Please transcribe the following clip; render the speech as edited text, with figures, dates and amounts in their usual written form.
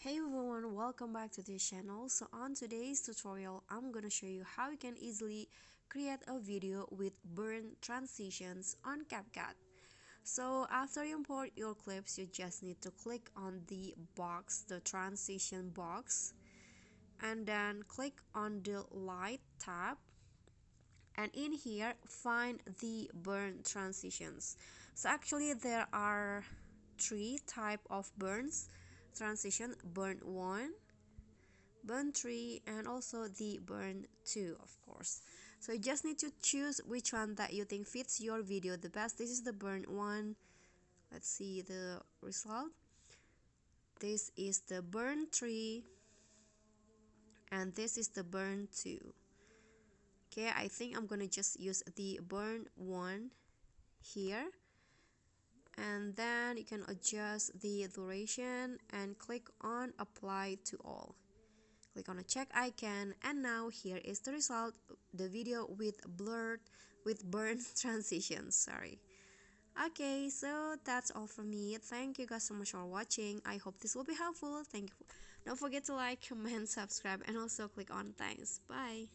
Hey everyone, welcome back to this channel. So on today's tutorial, I'm gonna show you how you can easily create a video with burn transitions on Capcut. So after you import your clips, you just need to click on the box, the transition box, and then click on the light tab, and in here find the burn transitions. So actually there are three type of burns transition: burn 1, burn 3, and also the burn 2, of course. So you just need to choose which one that you think fits your video the best. This is the burn 1. Let's see the result. This is the burn 3, and this is the burn 2. Okay, I think I'm gonna just use the burn 1 here, and then you can adjust the duration and click on apply to all. Click on a check icon, and now here is the result, the video with burn transitions. Sorry. Okay, so that's all from me. Thank you guys so much for watching. I hope this will be helpful. Thank you. Don't forget to like, comment, subscribe, and also click on thanks. Bye.